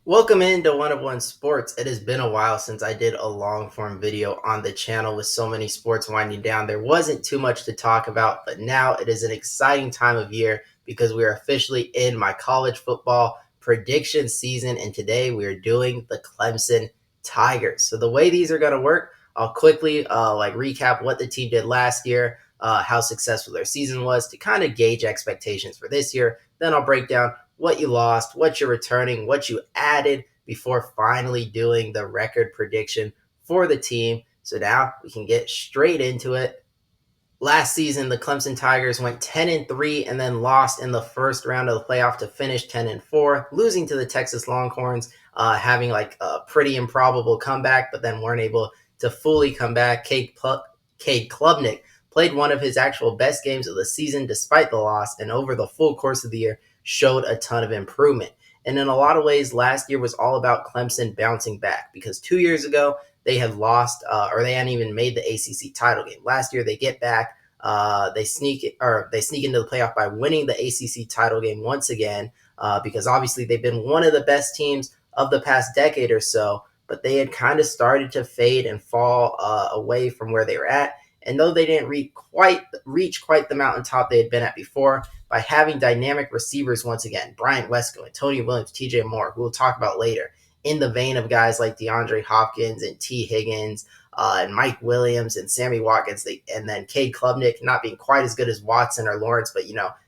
Welcome into One of One Sports. It has been a while since I did a long form video on the channel with so many sports winding down. There wasn't too much to talk about, but now it is an exciting time of year because we are officially in my college football prediction season, and today we are doing the Clemson Tigers. So the way these are going to work, I'll quickly recap what the team did last year, how successful their season was to kind of gauge expectations for this year. Then I'll break down what you lost, what you're returning, what you added before finally doing the record prediction for the team. So now we can get straight into it. Last season, the Clemson Tigers went 10-3 and then lost in the first round of the playoff to finish 10-4, losing to the Texas Longhorns, having like a pretty improbable comeback, but then weren't able to fully come back. Cade Klubnik played one of his actual best games of the season despite the loss, and over the full course of the year showed a ton of improvement. And in a lot of ways, last year was all about Clemson bouncing back because 2 years ago, they had lost or they hadn't even made the ACC title game. Last year, they get back. They sneak into the playoff by winning the ACC title game once again because obviously they've been one of the best teams of the past decade or so, but they had kind of started to fade and fall away from where they were at. And though they didn't reach quite the mountaintop they had been at before, by having dynamic receivers once again, Bryant Wesco and Tony Williams, TJ Moore, who we'll talk about later, in the vein of guys like DeAndre Hopkins and T. Higgins and Mike Williams and Sammy Watkins, and then Cade Klubnik not being quite as good as Watson or Lawrence, but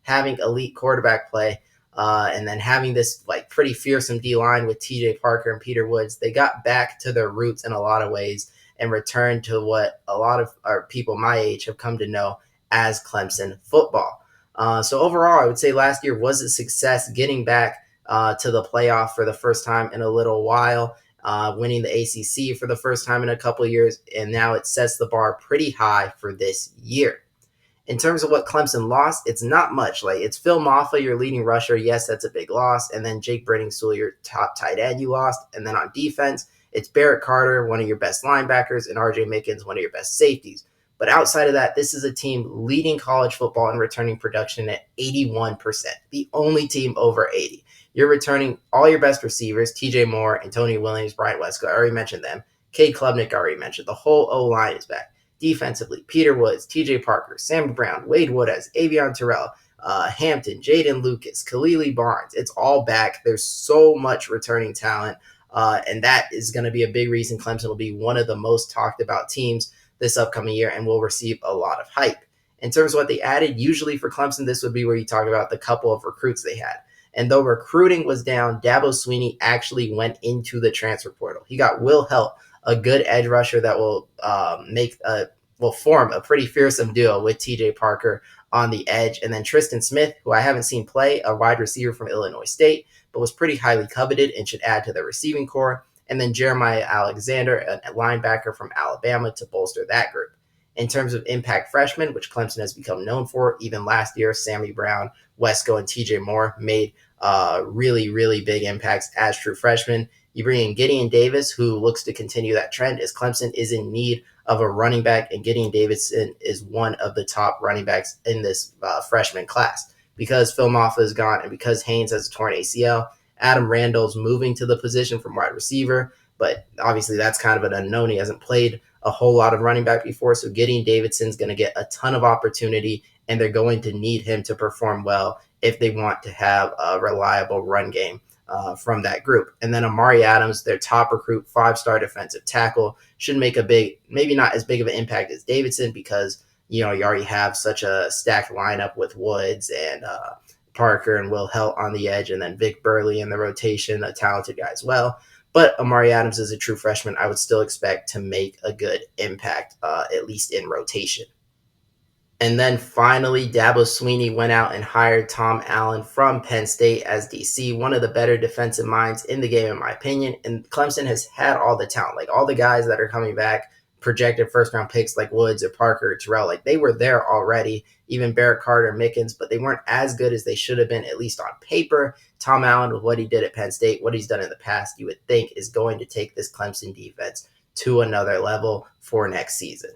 having elite quarterback play, and then having this like pretty fearsome D line with T.J. Parker and Peter Woods. They got back to their roots in a lot of ways and returned to what a lot of our people my age have come to know as Clemson football. So overall, I would say last year was a success getting back to the playoff for the first time in a little while, winning the ACC for the first time in a couple of years, and now it sets the bar pretty high for this year. In terms of what Clemson lost, it's not much. Like, it's Phil Maffa, your leading rusher. Yes, that's a big loss. And then Jake Brittingsule, your top tight end, you lost. And then on defense, it's Barrett Carter, one of your best linebackers, and RJ Mickens, one of your best safeties. But outside of that, this is a team leading college football in returning production at 81%, the only team over 80. You're returning all your best receivers, TJ Moore and Tony Williams, Bryant Wesco. I already mentioned them. Cade Klubnik, I already mentioned. The whole O-line is back. Defensively, Peter Woods, TJ Parker, Sam Brown, Wade Woodaz, Avion Terrell, Hampton, Jaden Lucas, Khalili Barnes. It's all back. There's so much returning talent, and that is going to be a big reason Clemson will be one of the most talked about teams this upcoming year and will receive a lot of hype. In terms of what they added, usually for Clemson, this would be where you talk about the couple of recruits they had. And though recruiting was down, Dabo Swinney actually went into the transfer portal. He got Will Help, a good edge rusher that will form a pretty fearsome duo with TJ Parker on the edge. And then Tristan Smith, who I haven't seen play, a wide receiver from Illinois State, but was pretty highly coveted and should add to the receiving core. And then Jeremiah Alexander, a linebacker from Alabama, to bolster that group. In terms of impact freshmen, which Clemson has become known for, even last year, Sammy Brown, Wesco, and TJ Moore made really, really big impacts as true freshmen. You bring in Gideon Davis, who looks to continue that trend as Clemson is in need of a running back, and Gideon Davidson is one of the top running backs in this freshman class. Because Phil Maffa is gone and because Haynes has a torn ACL, Adam Randall's moving to the position from wide receiver, but obviously that's kind of an unknown. He hasn't played a whole lot of running back before, so Gideon Davidson's going to get a ton of opportunity, and they're going to need him to perform well if they want to have a reliable run game from that group. And then Amari Adams, their top recruit, 5-star defensive tackle, should make a big, maybe not as big of an impact as Davidson because, you already have such a stacked lineup with Woods and Parker and Will Helt on the edge, and then Vic Burley in the rotation, a talented guy as well. But Amari Adams is a true freshman. I would still expect to make a good impact, at least in rotation. And then finally, Dabo Swinney went out and hired Tom Allen from Penn State as DC, one of the better defensive minds in the game, in my opinion. And Clemson has had all the talent, like all the guys that are coming back, projected first-round picks like Woods or Parker or Terrell, like they were there already, even Barrett Carter, Mickens, but they weren't as good as they should have been, at least on paper. Tom Allen, with what he did at Penn State, what he's done in the past, you would think is going to take this Clemson defense to another level for next season.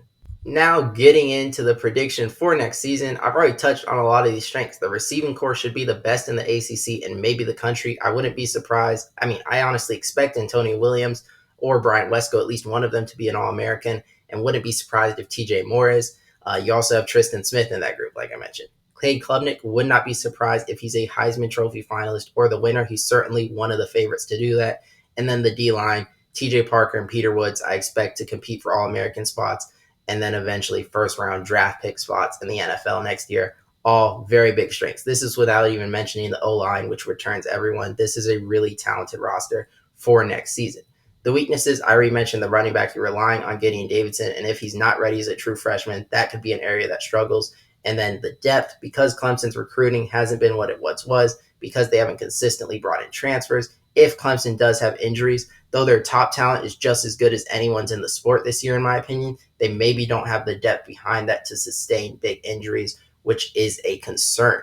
Now, getting into the prediction for next season, I've already touched on a lot of these strengths. The receiving core should be the best in the ACC and maybe the country. I wouldn't be surprised. I mean, I honestly expect Antonio Williams or Brian Wesco, at least one of them, to be an All American, and wouldn't be surprised if TJ Moore is. You also have Tristan Smith in that group, like I mentioned. Cade Klubnik would not be surprised if he's a Heisman Trophy finalist or the winner. He's certainly one of the favorites to do that. And then the D line, TJ Parker and Peter Woods, I expect to compete for All American spots and then eventually first round draft pick spots in the NFL next year. All very big strengths. This is without even mentioning the O line, which returns everyone. This is a really talented roster for next season. The weaknesses, I already mentioned the running back. You're relying on Gideon Davidson, and if he's not ready as a true freshman, that could be an area that struggles. And then the depth, because Clemson's recruiting hasn't been what it once was, because they haven't consistently brought in transfers. If Clemson does have injuries, though their top talent is just as good as anyone's in the sport this year, in my opinion, they maybe don't have the depth behind that to sustain big injuries, which is a concern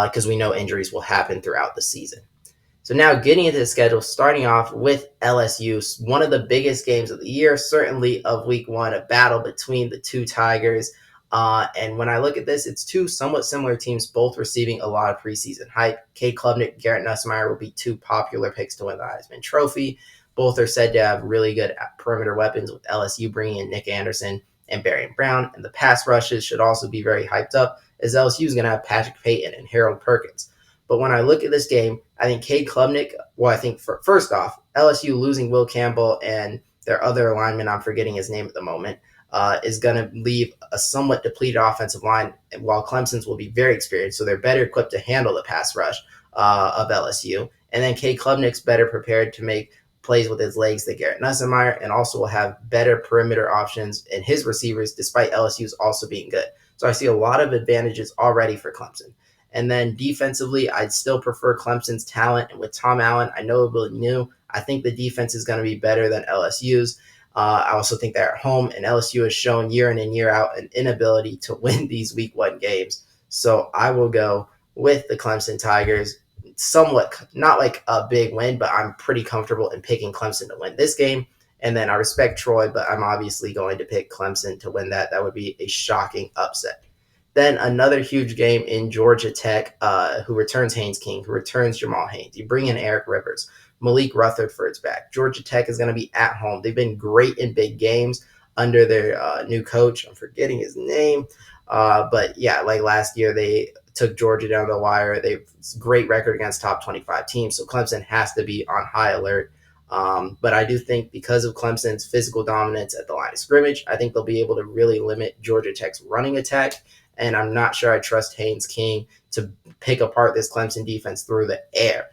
because we know injuries will happen throughout the season. So now getting into the schedule, starting off with LSU, one of the biggest games of the year, certainly of week one, a battle between the two Tigers. And when I look at this, it's two somewhat similar teams, both receiving a lot of preseason hype. Cade Klubnik, Garrett Nussmeier will be two popular picks to win the Heisman Trophy. Both are said to have really good perimeter weapons, with LSU bringing in Nick Anderson and Barry Brown. And the pass rushes should also be very hyped up, as LSU is going to have Patrick Payton and Harold Perkins. But when I look at this game, I think Cade Klubnik, well, I think first off, LSU losing Will Campbell and their other lineman, I'm forgetting his name at the moment, is going to leave a somewhat depleted offensive line, while Clemson's will be very experienced, so they're better equipped to handle the pass rush of LSU. And then Cade Klubnik's better prepared to make plays with his legs than Garrett Nussmeier, and also will have better perimeter options in his receivers, despite LSU's also being good. So I see a lot of advantages already for Clemson. And then defensively, I'd still prefer Clemson's talent. And with Tom Allen, I know it will be new. I think the defense is going to be better than LSU's. I also think they're at home, and LSU has shown year in and year out an inability to win these week one games. So I will go with the Clemson Tigers. Somewhat, not like a big win, but I'm pretty comfortable in picking Clemson to win this game. And then I respect Troy, but I'm obviously going to pick Clemson to win that. That would be a shocking upset. Then another huge game in Georgia Tech, who returns Haynes King, who returns Jamal Haynes. You bring in Eric Rivers. Malik Rutherford's back. Georgia Tech is going to be at home. They've been great in big games under their new coach. I'm forgetting his name. But yeah, like last year, they took Georgia down the wire. They've great record against top 25 teams. So Clemson has to be on high alert. But I do think because of Clemson's physical dominance at the line of scrimmage, I think they'll be able to really limit Georgia Tech's running attack. And I'm not sure I trust Haynes King to pick apart this Clemson defense through the air.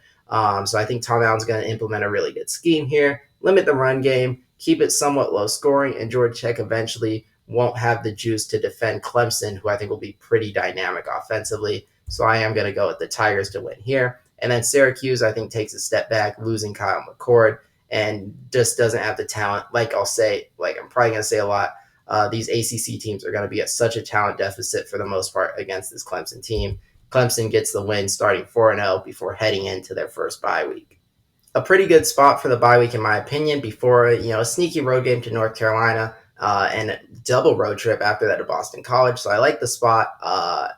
So I think Tom Allen's going to implement a really good scheme here, limit the run game, keep it somewhat low scoring, and Georgia Tech eventually won't have the juice to defend Clemson, who I think will be pretty dynamic offensively. So I am going to go with the Tigers to win here. And then Syracuse, I think, takes a step back, losing Kyle McCord, and just doesn't have the talent. Like I'm probably going to say a lot, these ACC teams are going to be at such a talent deficit for the most part against this Clemson team. Clemson gets the win starting 4-0 before heading into their first bye week. A pretty good spot for the bye week, in my opinion, before a sneaky road game to North Carolina and a double road trip after that to Boston College. So I like the spot,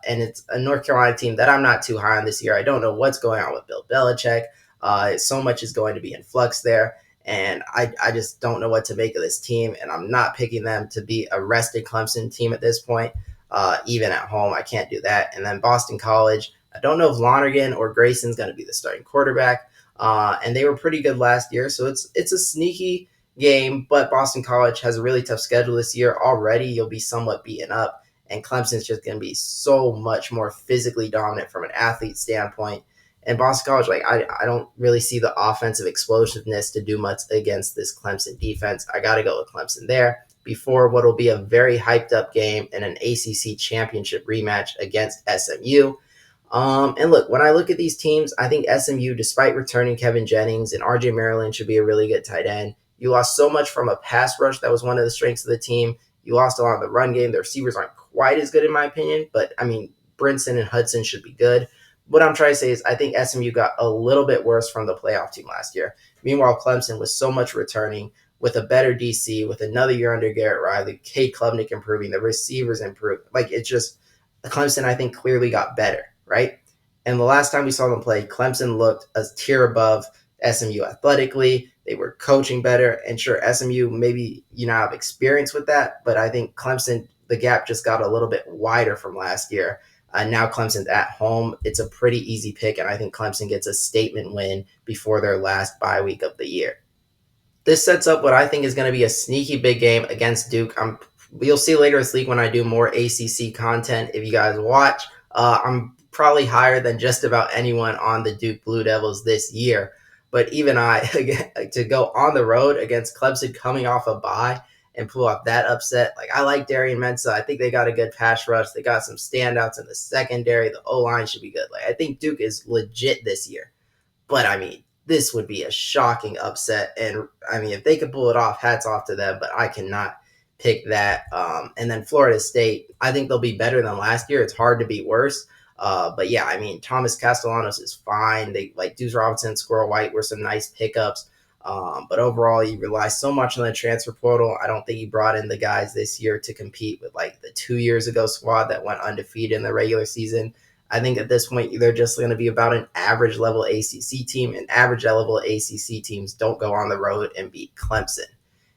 and it's a North Carolina team that I'm not too high on this year. I don't know what's going on with Bill Belichick. So much is going to be in flux there. And I just don't know what to make of this team, and I'm not picking them to be a rested Clemson team at this point. Even at home, I can't do that. And then Boston College, I don't know if Lonergan or Grayson's going to be the starting quarterback, and they were pretty good last year, so it's a sneaky game, but Boston College has a really tough schedule this year. Already, you'll be somewhat beaten up, and Clemson's just going to be so much more physically dominant from an athlete standpoint. And Boston College, I don't really see the offensive explosiveness to do much against this Clemson defense. I got to go with Clemson there before what will be a very hyped up game in an ACC championship rematch against SMU. And look, when I look at these teams, I think SMU, despite returning Kevin Jennings and RJ Maryland, should be a really good tight end. You lost so much from a pass rush that was one of the strengths of the team. You lost a lot of the run game. The receivers aren't quite as good in my opinion, but I mean, Brinson and Hudson should be good. What I'm trying to say is I think SMU got a little bit worse from the playoff team last year. Meanwhile, Clemson, with so much returning, with a better DC, with another year under Garrett Riley, Cade Klubnik improving, the receivers improved. Like, it's just, Clemson, I think, clearly got better, right? And the last time we saw them play, Clemson looked a tier above SMU athletically. They were coaching better. And sure, SMU maybe have experience with that, but I think Clemson, the gap just got a little bit wider from last year. Now Clemson's at home. It's a pretty easy pick, and I think Clemson gets a statement win before their last bye week of the year. This sets up what I think is going to be a sneaky big game against Duke. You'll see later this week when I do more ACC content. If you guys watch, I'm probably higher than just about anyone on the Duke Blue Devils this year. But even I, to go on the road against Clemson coming off a bye and pull off that upset, like, I like Darian Mensah. I think they got a good pass rush. They got some standouts in the secondary. The O-line should be good. Like, I think Duke is legit this year. But I mean, this would be a shocking upset. And I mean, if they could pull it off, hats off to them, but I cannot pick that. And then Florida State, I think they'll be better than last year. It's hard to be worse. But yeah, I mean, Thomas Castellanos is fine. They like Deuce Robinson, Squirrel White were some nice pickups. But overall, you rely so much on the transfer portal. I don't think he brought in the guys this year to compete with like the 2 years ago squad that went undefeated in the regular season. I think at this point, they're just going to be about an average level ACC team, and average level ACC teams don't go on the road and beat Clemson.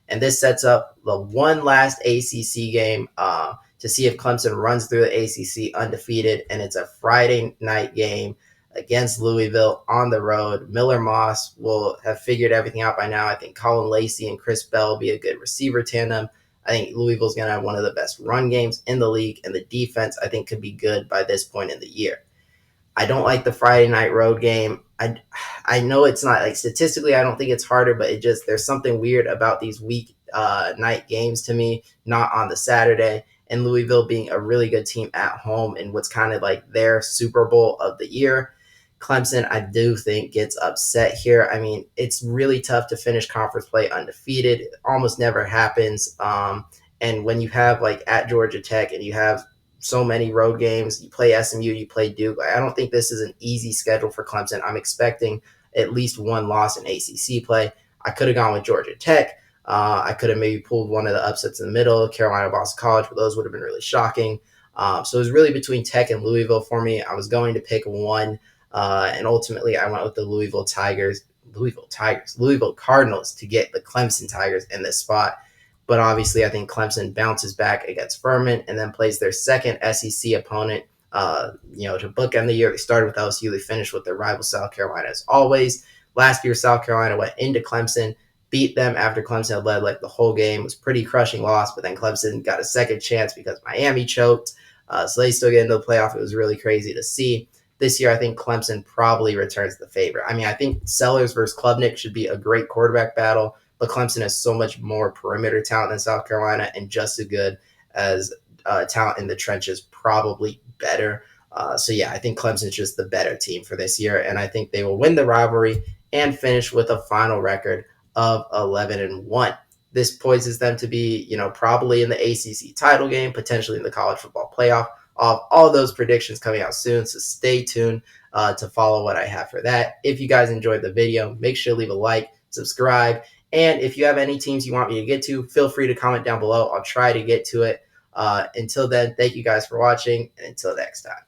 And this sets up the one last ACC game to see if Clemson runs through the ACC undefeated, and it's a Friday night game against Louisville on the road. Miller Moss will have figured everything out by now. I think Colin Lacey and Chris Bell will be a good receiver tandem. I think Louisville's going to have one of the best run games in the league, and the defense, I think, could be good by this point in the year. I don't like the Friday night road game. I know it's not, like, statistically, I don't think it's harder, but there's something weird about these week night games to me, not on the Saturday, and Louisville being a really good team at home in what's kind of like their Super Bowl of the year. Clemson, I do think, gets upset here. I mean, it's really tough to finish conference play undefeated. It almost never happens. And when you have, like, at Georgia Tech and you have so many road games, you play SMU, you play Duke, I don't think this is an easy schedule for Clemson. I'm expecting at least one loss in ACC play. I could have gone with Georgia Tech. I could have maybe pulled one of the upsets in the middle, Carolina, Boston College, but those would have been really shocking. So it was really between Tech and Louisville for me. I was going to pick one. And ultimately, I went with the Louisville Cardinals to get the Clemson Tigers in this spot. But obviously, I think Clemson bounces back against Furman and then plays their second SEC opponent, to bookend the year. They started with LSU. They finished with their rival South Carolina as always. Last year, South Carolina went into Clemson, beat them after Clemson had led like the whole game. It was a pretty crushing loss, but then Clemson got a second chance because Miami choked. So they still get into the playoff. It was really crazy to see. This year, I think Clemson probably returns the favor. I mean, I think Sellers versus Klubnik should be a great quarterback battle, but Clemson has so much more perimeter talent than South Carolina, and just as good as talent in the trenches, probably better. So yeah, I think Clemson's just the better team for this year, and I think they will win the rivalry and finish with a final record of 11-1. This poises them to be, probably in the ACC title game, potentially in the college football playoff. All those predictions coming out soon, so stay tuned to follow what I have for that. If you guys enjoyed the video, make sure to leave a like, subscribe, and if you have any teams you want me to get to, feel free to comment down below. I'll try to get to it. Until then, thank you guys for watching, and until next time.